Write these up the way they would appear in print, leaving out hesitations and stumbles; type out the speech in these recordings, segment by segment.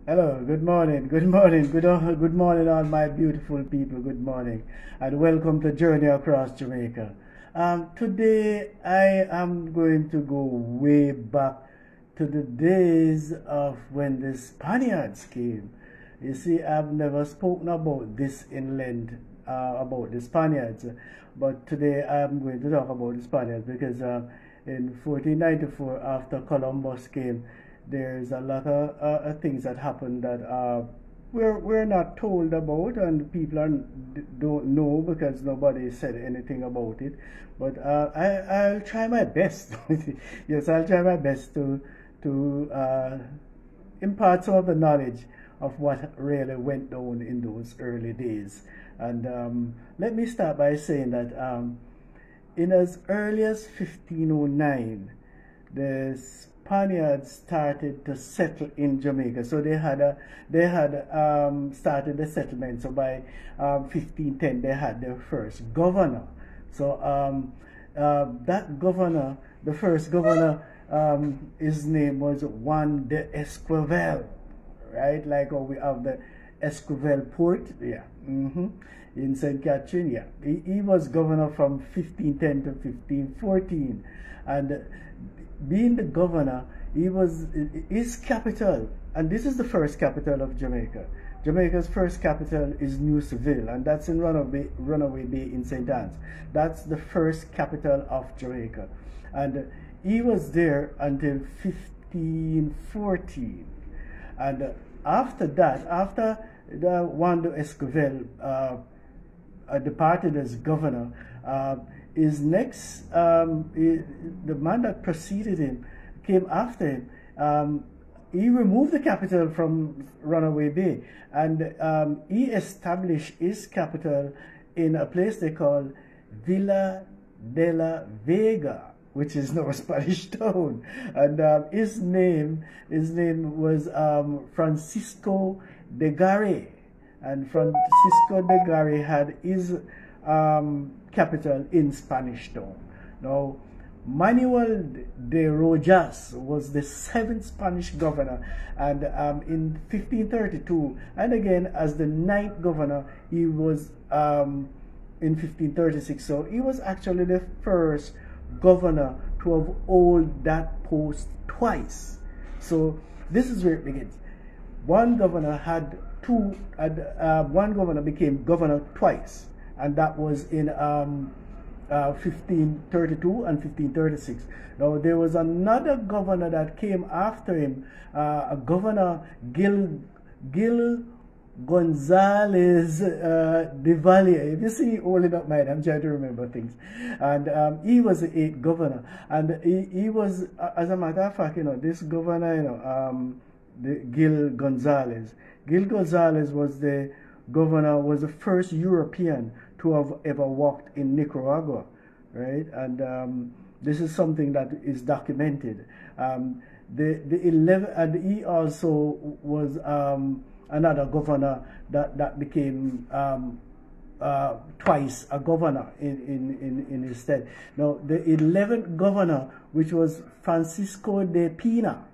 Hello, good morning, all my beautiful people. Good morning, and welcome to Journey Across Jamaica. Today, I am going to go way back to the days of when the Spaniards came. You see, I've never spoken about this in length about the Spaniards, but today I'm going to talk about the Spaniards because in 1494, after Columbus came, there's a lot of things that happened that we're not told about, and don't know because nobody said anything about it. But I'll try my best. Yes, I'll try my best to impart some of the knowledge of what really went down in those early days. And let me start by saying that in as early as 1509, the Spaniards started to settle in Jamaica. So they had started the settlement. So by 1510, they had their first governor. So that governor, the first governor, his name was Juan de Esquivel, right? Like how we have the Esquivel Port, yeah, in St. Catherine, yeah. He was governor from 1510 to 1514, and being the governor, his capital, and this is the first capital of Jamaica. Jamaica's first capital is New Seville, and that's in Runaway Bay in St. Anne's. That's the first capital of Jamaica, and he was there until 1514. And after that, after the Juan de Esquivel departed as governor, his next, the man that preceded him, came after him. He removed the capital from Runaway Bay, and he established his capital in a place they call Villa de la Vega, which is now a Spanish town. And his name was Francisco de Garay, and Francisco de Garay had his capital in Spanish Town. Now, Manuel de Rojas was the seventh Spanish governor, and in 1532, and again as the ninth governor, he was in 1536. So he was actually the first governor to have held that post twice. So this is where it begins. One governor became governor twice, and that was in 1532 and 1536. Now there was another governor that came after him, a governor Gil Gonzalez de Valle. If you see holding up mine, I'm trying to remember things. And he was the eighth governor, and he was, as a matter of fact, this governor, Gil Gonzalez. Gil Gonzalez was the governor, was the first European to have ever walked in Nicaragua, right? And this is something that is documented. And he also was another governor that became twice a governor in his stead. Now, the 11th governor, which was Francisco de Pina.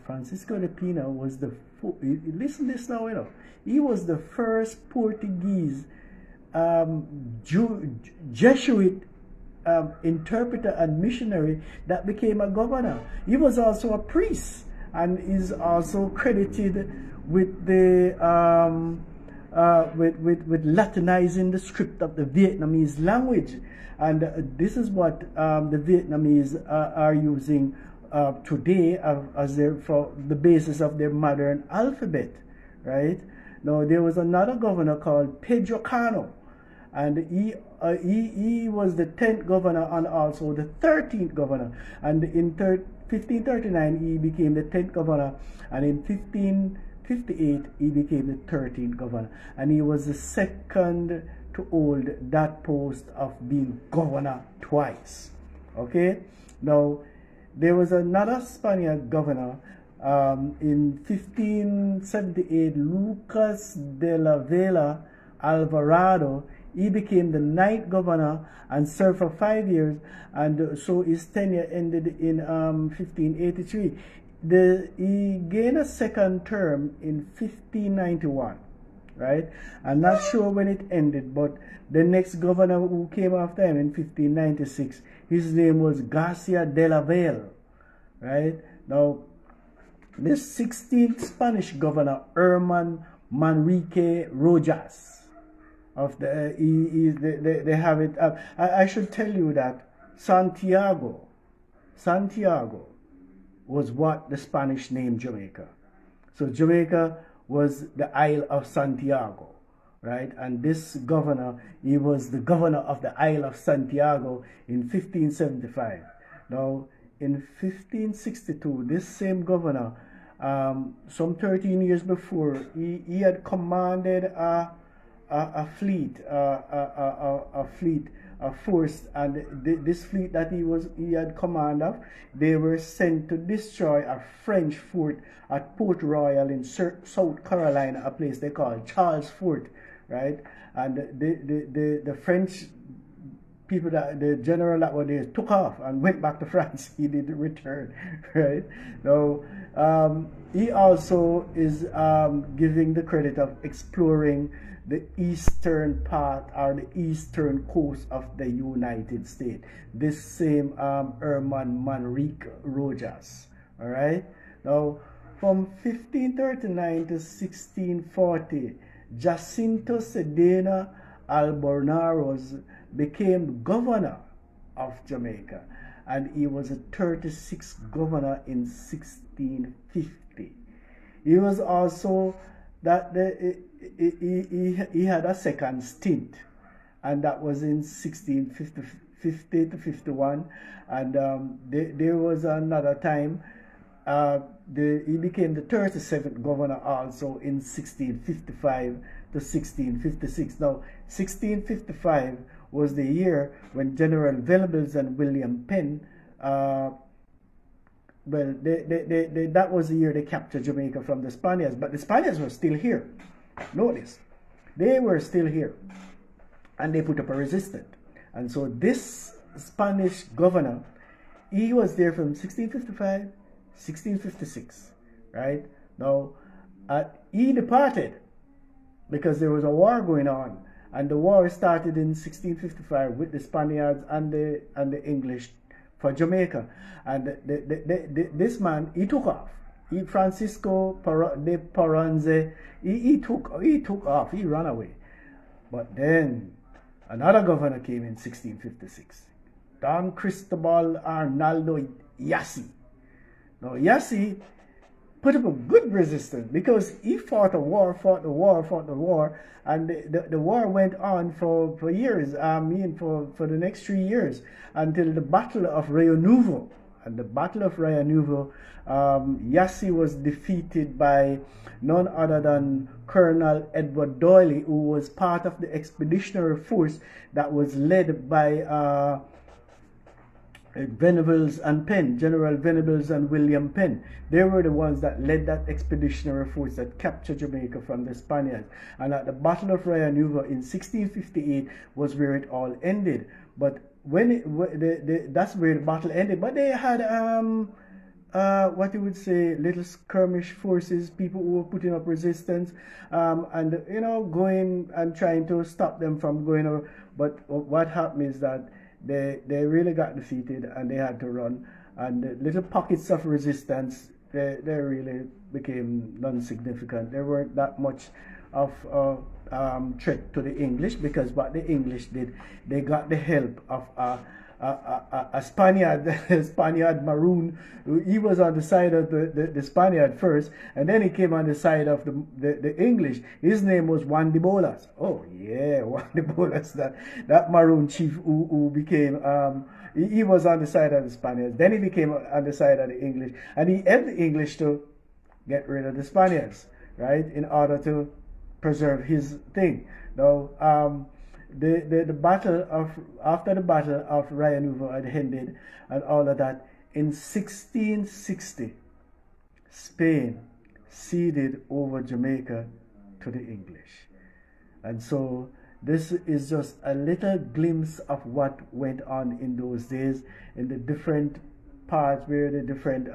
Francisco de Pina was listen this now, he was the first Portuguese Jesuit interpreter and missionary that became a governor. He was also a priest, and is also credited with the with Latinizing the script of the Vietnamese language, and this is what the Vietnamese are using today as for the basis of their modern alphabet, right? Now there was another governor called Pedro Cano, and he was the 10th governor and also the 13th governor, and in 1539 he became the 10th governor, and in 1558 he became the 13th governor, and he was the second to hold that post of being governor twice. Okay, now there was another Spaniard governor in 1578, Lucas de la Vela Alvarado. He became the 9th governor and served for 5 years, and so his tenure ended in 1583. he gained a second term in 1591, right? I'm not sure when it ended, but the next governor who came after him in 1596, his name was Garcia de la Vale, right? Now, this 16th Spanish governor, Herman Manrique Rojas, of they have it. I should tell you that Santiago was what the Spanish named Jamaica. So Jamaica was the Isle of Santiago, right? And this governor, he was the governor of the Isle of Santiago in 1575. Now, in 1562, this same governor, some 13 years before, he had commanded a force, and this fleet that he had command of, they were sent to destroy a French fort at Port Royal in South Carolina, a place they call Charles Fort, right? And the French people, that the general that was there, took off and went back to France. He didn't return, right? So he also is giving the credit of exploring the eastern part or the eastern coast of the United States. This same Herman Manrique Rojas, all right? Now, from 1539 to 1640, Jacinto Cedena Albornoz became governor of Jamaica, and he was a 36th governor in 1650. He was also that he had a second stint, and that was in 1650 to 51, and there was another time he became the 37th governor also in 1655 to 1656. Now, 1655 was the year when General Venables and William Penn, that was the year they captured Jamaica from the Spaniards, but the Spaniards were still here. Notice, they were still here, and they put up a resistance. And so this Spanish governor, he was there from 1655, 1656, right? Now, he departed because there was a war going on, and the war started in 1655 with the Spaniards and the English for Jamaica. And this man, he took off. Francisco de Paranze, he took off. He ran away. But then another governor came in 1656, Don Cristobal Arnaldo Yassi. Now Yassi put up a good resistance because he fought the war, and the war went on for years. For the next 3 years until the Battle of Rio Nuevo. And the Battle of Rio Nuevo, Yassi was defeated by none other than Colonel Edward Doyle, who was part of the expeditionary force that was led by Venables and Penn, General Venables and William Penn. They were the ones that led that expeditionary force that captured Jamaica from the Spaniards. And at the Battle of Rio Nuevo in 1658 was where it all ended. But that's where the battle ended. But they had what you would say, little skirmish forces, people who were putting up resistance, and going and trying to stop them from going over. But what happened is that they really got defeated and they had to run, and the little pockets of resistance, they really became non-significant. There weren't that much of threat to the English, because what the English did, they got the help of a Spaniard maroon. He was on the side of the Spaniard first, and then he came on the side of the English. His name was Juan de Bolas. Oh yeah, Juan de Bolas, that maroon chief who became he was on the side of the Spaniards. Then he became on the side of the English, and he helped the English to get rid of the Spaniards, right, in order to preserve his thing. Now, the battle of after the Battle of Rio Nuevo had ended and all of that, in 1660, Spain ceded over Jamaica to the English. And so this is just a little glimpse of what went on in those days in the different parts where the different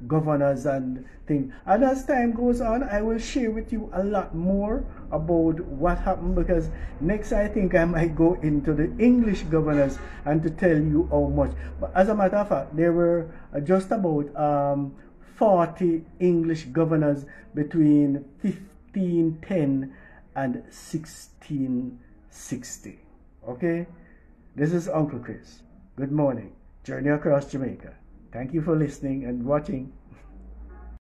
governors and things. And as time goes on, I will share with you a lot more about what happened, because next I think I might go into the English governors and to tell you how much. But as a matter of fact, there were just about 40 English governors between 1510 and 1660. Okay? This is Uncle Chris. Good morning. Journey across Jamaica. Thank you for listening and watching.